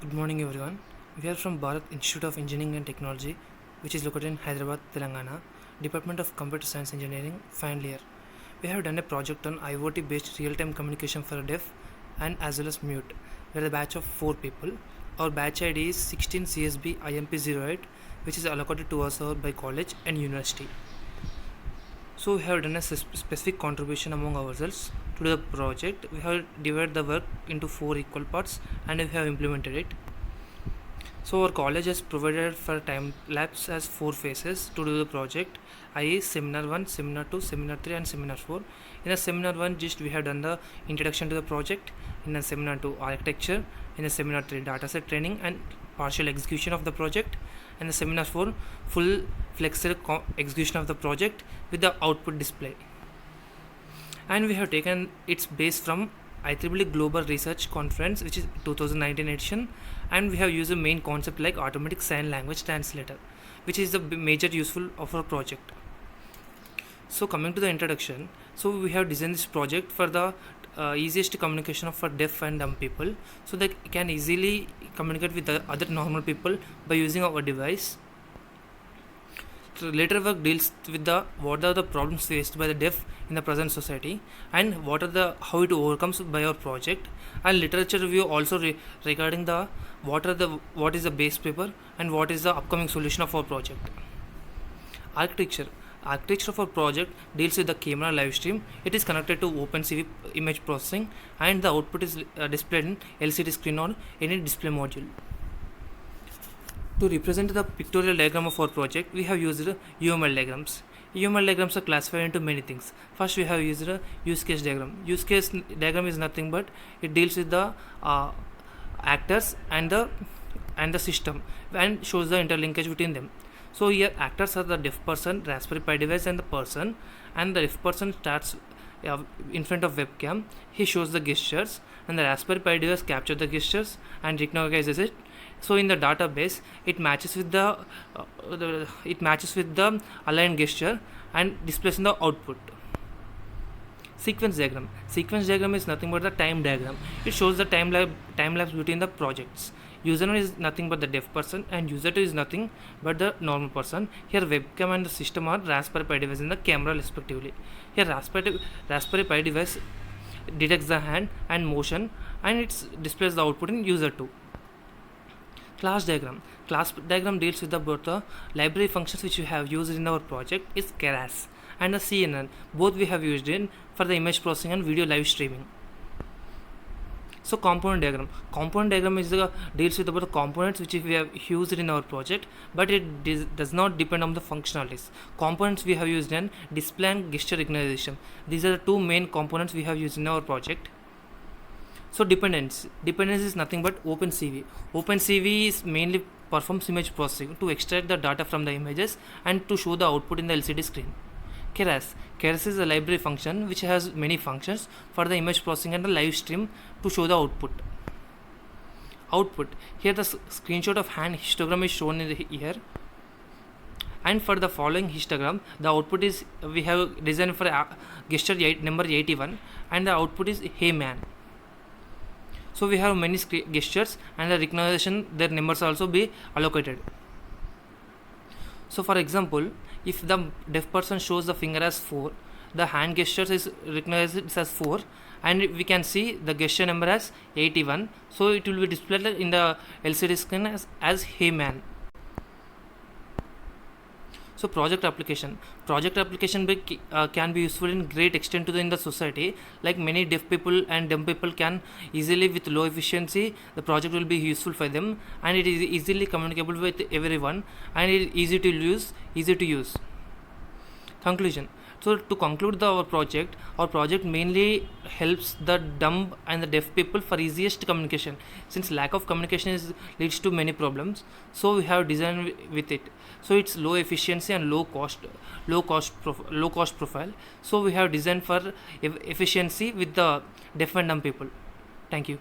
Good morning, everyone. We are from Bharat Institute of Engineering and Technology, which is located in Hyderabad, Telangana, Department of Computer Science Engineering, final year. We have done a project on IoT based real time communication for deaf and as well as mute. We are a batch of 4 people. Our batch ID is 16 CSB IMP08, which is allocated to us by college and university. So we have done a specific contribution among ourselves to the project. We have divided the work into 4 equal parts and we have implemented it. So our college has provided for time lapse as 4 phases to do the project, i.e. seminar 1, seminar 2, seminar 3 and seminar 4. In the seminar 1 just we have done the introduction to the project, in the seminar 2 architecture, in the seminar 3 dataset training and partial execution of the project, and the seminar 4 full flexible execution of the project with the output display. And we have taken its base from IEEE Global Research Conference, which is 2019 edition, and we have used a main concept like automatic sign language translator, which is the major useful of our project. So coming to the introduction, so we have designed this project for the easiest communication for deaf and dumb people, so they can easily communicate with the other normal people by using our device. So later work deals with the what are the problems faced by the deaf in the present society and what are the how it overcomes by our project, and literature review also regarding the what is the base paper and what is the upcoming solution of our project. Architecture of our project deals with the camera live stream. It is connected to OpenCV image processing and the output is displayed in LCD screen on any display module. To represent the pictorial diagram of our project, we have used UML diagrams. UML diagrams are classified into many things. First, we have used a use case diagram. Use case diagram is nothing but it deals with the actors and the system and shows the interlinkage between them. So here actors are the deaf person, Raspberry Pi device and the person, and the deaf person starts in front of webcam. He shows the gestures and the Raspberry Pi device captures the gestures and recognizes it. So in the database it matches with the aligned gesture and displays in the output. Sequence diagram is nothing but the time diagram. It shows the time lapse between the projects. User 1 is nothing but the deaf person and user 2 is nothing but the normal person. Here webcam and the system are Raspberry Pi device and the camera respectively. Here Raspberry Pi device detects the hand and motion and it displays the output in user 2. Class diagram deals with both the library functions which we have used in our project is Keras and the CNN. Both we have used in for the image processing and video live streaming. So component diagram is deals with about the components which we have used in our project, but it does not depend on the functionalities. Components we have used in display and gesture recognition. These are the two main components we have used in our project. So dependence is nothing but OpenCV. OpenCV is mainly performs image processing to extract the data from the images and to show the output in the LCD screen. Keras is a library function which has many functions for the image processing and the live stream to show the output. Here the screenshot of hand histogram is shown in here, and for the following histogram the output is we have designed for gesture number 81 and the output is hey man. So we have many gestures and the recognition their numbers also be allocated. So for example, if the deaf person shows the finger as 4, the hand gestures is recognized as 4 and we can see the gesture number as 81, so it will be displayed in the LCD screen as hey man. So project application can be useful in great extent in the society, like many deaf people and dumb people can easily with low efficiency the project will be useful for them and it is easily communicable with everyone and it is easy to use. Conclusion. So to conclude our project mainly helps the dumb and the deaf people for easiest communication, since lack of communication leads to many problems. So we have designed with it. So it's low efficiency and low cost profile. So we have designed for efficiency with the deaf and dumb people. Thank you.